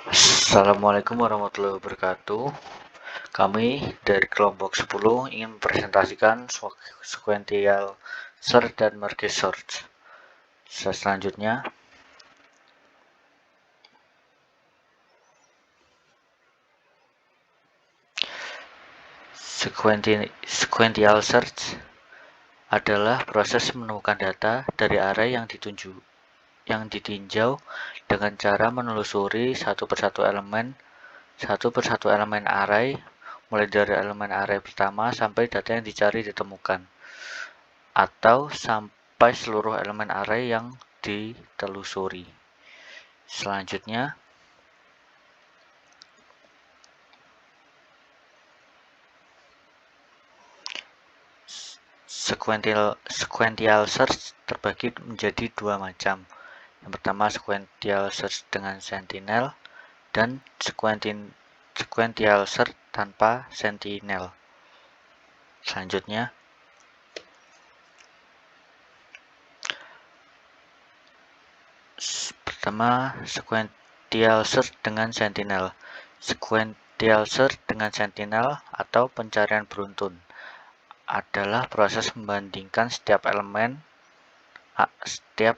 Assalamualaikum warahmatullahi wabarakatuh. Kami dari kelompok 10 ingin mempresentasikan sequential search dan merge search. Selanjutnya, sequential search adalah proses menemukan data dari array yang ditinjau dengan cara menelusuri satu persatu elemen array, mulai dari elemen array pertama sampai data yang dicari ditemukan, atau sampai seluruh elemen array yang ditelusuri. Selanjutnya, sequential search terbagi menjadi dua macam. Yang pertama, sequential search dengan sentinel dan sequential search tanpa sentinel. Selanjutnya, pertama, sequential search dengan sentinel. Sequential search dengan sentinel atau pencarian beruntun adalah proses membandingkan setiap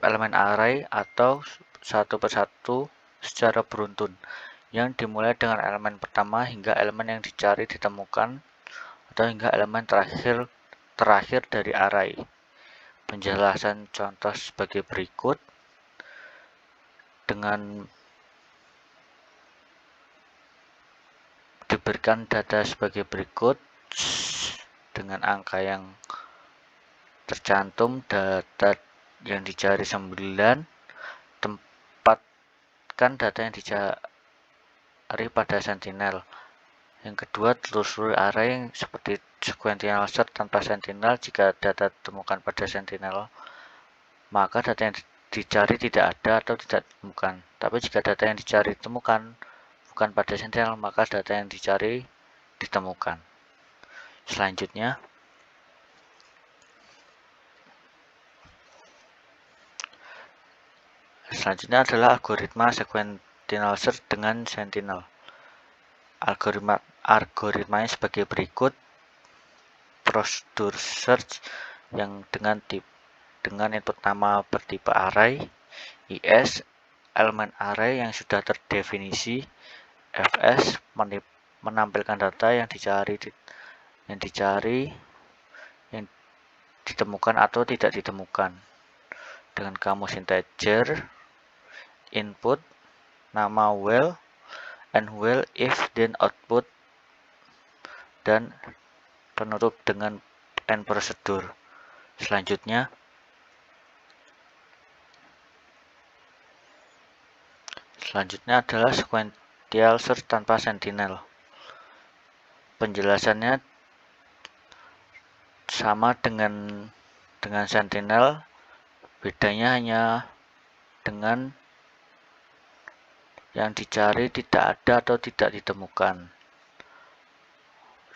elemen array atau satu persatu secara beruntun, yang dimulai dengan elemen pertama hingga elemen yang dicari ditemukan, atau hingga elemen terakhir dari array. Penjelasan contoh sebagai berikut. Dengan diberikan data sebagai berikut dengan angka yang tercantum, data yang dicari 9, tempatkan data yang dicari pada sentinel. Yang kedua, telusuri array yang seperti sequential search tanpa sentinel. Jika data ditemukan pada sentinel, maka data yang dicari tidak ada atau tidak ditemukan. Tapi jika data yang dicari ditemukan bukan pada sentinel, maka data yang dicari ditemukan. Selanjutnya, adalah algoritma sequential search dengan sentinel. Algoritmanya sebagai berikut. Prosedur search yang dengan input nama bertipe array, is, elemen array yang sudah terdefinisi, fs, menampilkan data yang ditemukan atau tidak ditemukan, dengan kamus integer, input, nama well, and well if then output, dan penutup dengan end prosedur. Selanjutnya adalah sequential search tanpa sentinel. Penjelasannya sama dengan sentinel, bedanya hanya dengan yang dicari tidak ada atau tidak ditemukan.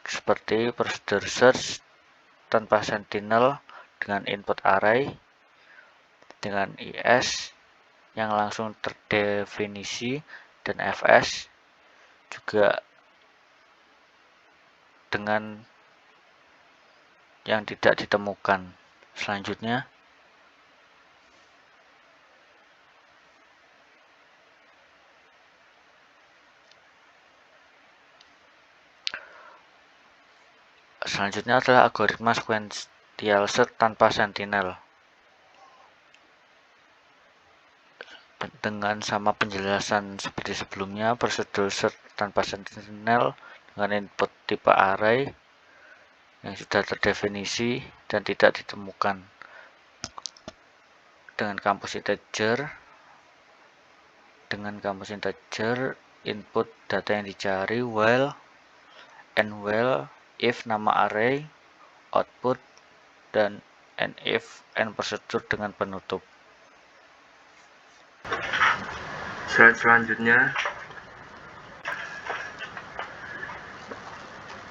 Seperti prosedur search tanpa sentinel dengan input array, dengan is yang langsung terdefinisi, dan fs juga dengan yang tidak ditemukan. Selanjutnya, adalah algoritma sequential search tanpa sentinel. Dengan sama penjelasan seperti sebelumnya, prosedur search tanpa sentinel dengan input tipe array yang sudah terdefinisi dan tidak ditemukan, dengan kamus integer, input data yang dicari, while, and well if nama array, output, dan and if and prosedur dengan penutup. Slide selanjutnya,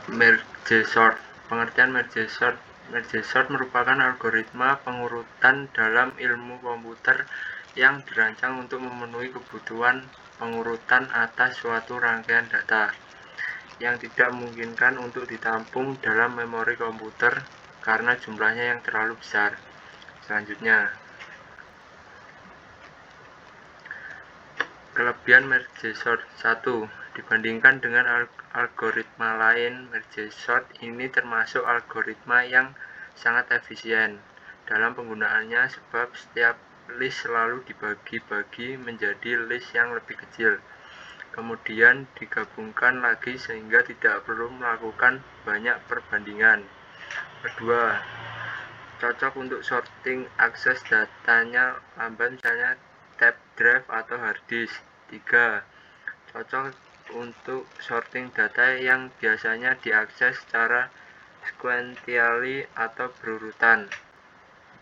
merge sort. Pengertian merge sort. Merge sort merupakan algoritma pengurutan dalam ilmu komputer yang dirancang untuk memenuhi kebutuhan pengurutan atas suatu rangkaian data yang tidak memungkinkan untuk ditampung dalam memori komputer karena jumlahnya yang terlalu besar. Selanjutnya, kelebihan merge sort. 1. Dibandingkan dengan algoritma lain, merge sort ini termasuk algoritma yang sangat efisien dalam penggunaannya sebab setiap list selalu dibagi-bagi menjadi list yang lebih kecil, kemudian digabungkan lagi sehingga tidak perlu melakukan banyak perbandingan. Kedua, cocok untuk sorting akses datanya lambat, misalnya tab drive atau hard disk. 3. Cocok untuk sorting data yang biasanya diakses secara sequentially atau berurutan.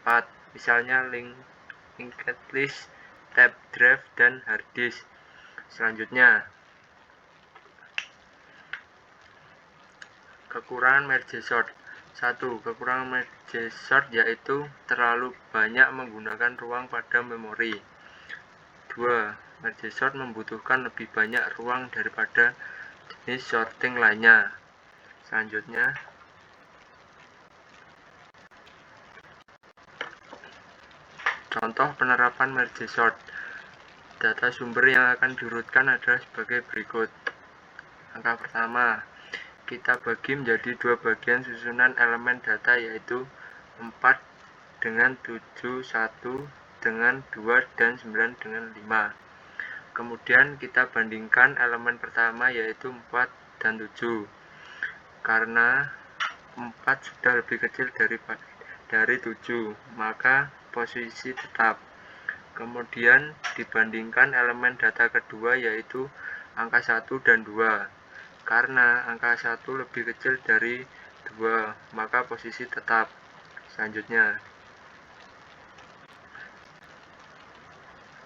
4. Misalnya linked list, tab drive, dan hard disk. Selanjutnya, kekurangan merge sort. 1. Kekurangan merge sort yaitu terlalu banyak menggunakan ruang pada memori. 2. Merge sort membutuhkan lebih banyak ruang daripada jenis sorting lainnya. Selanjutnya, contoh penerapan merge sort. Data sumber yang akan diurutkan adalah sebagai berikut. Angka pertama, kita bagi menjadi dua bagian susunan elemen data, yaitu 4 dengan 7, 1 dengan 2, dan 9 dengan 5. Kemudian kita bandingkan elemen pertama, yaitu 4 dan 7. Karena 4 sudah lebih kecil dari 7, maka posisi tetap. Kemudian dibandingkan elemen data kedua, yaitu angka 1 dan 2. Karena angka 1 lebih kecil dari 2, maka posisi tetap. Selanjutnya,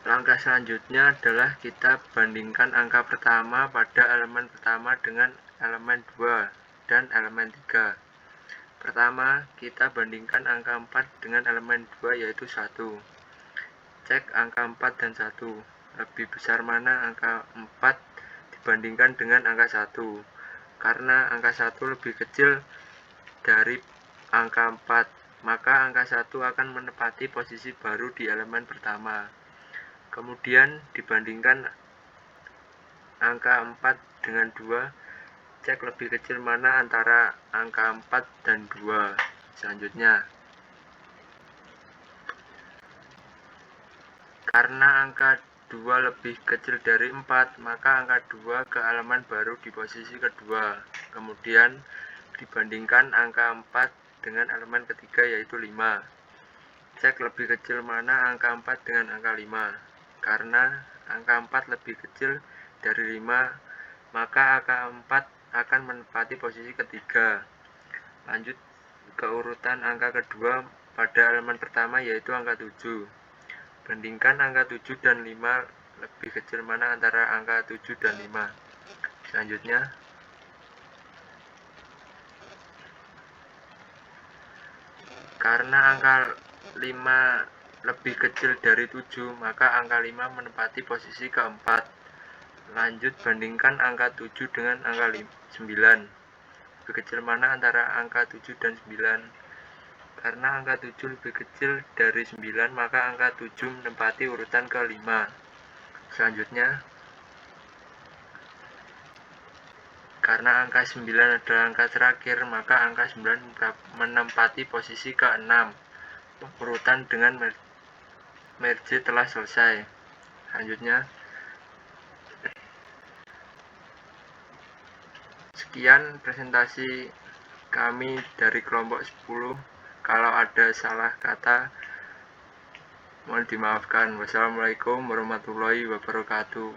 langkah selanjutnya adalah kita bandingkan angka pertama pada elemen pertama dengan elemen 2 dan elemen 3. Pertama, kita bandingkan angka 4 dengan elemen 2, yaitu 1. Cek angka 4 dan 1. Lebih besar mana angka 4 dibandingkan dengan angka 1. Karena angka 1 lebih kecil dari angka 4, maka angka 1 akan menempati posisi baru di elemen pertama. Kemudian dibandingkan angka 4 dengan 2, cek lebih kecil mana antara angka 4 dan 2. Selanjutnya, karena angka 2 lebih kecil dari 4, maka angka 2 ke elemen baru di posisi kedua. Kemudian dibandingkan angka 4 dengan elemen ketiga, yaitu 5. Cek lebih kecil mana angka 4 dengan angka 5. Karena angka 4 lebih kecil dari 5, maka angka 4 akan menempati posisi ketiga. Lanjut ke urutan angka kedua pada elemen pertama, yaitu angka 7. Bandingkan angka 7 dan 5, lebih kecil mana antara angka 7 dan 5. Selanjutnya, karena angka 5 lebih kecil dari 7, maka angka 5 menempati posisi keempat. Lanjut bandingkan angka 7 dengan angka 9. Lebih kecil mana antara angka 7 dan 9? Karena angka 7 lebih kecil dari 9, maka angka 7 menempati urutan ke-5. Selanjutnya, karena angka 9 adalah angka terakhir, maka angka 9 menempati posisi ke-6. Urutan dengan merge telah selesai. Selanjutnya, sekian presentasi kami dari kelompok 10. Kalau ada salah kata, mohon dimaafkan. Wassalamualaikum warahmatullahi wabarakatuh.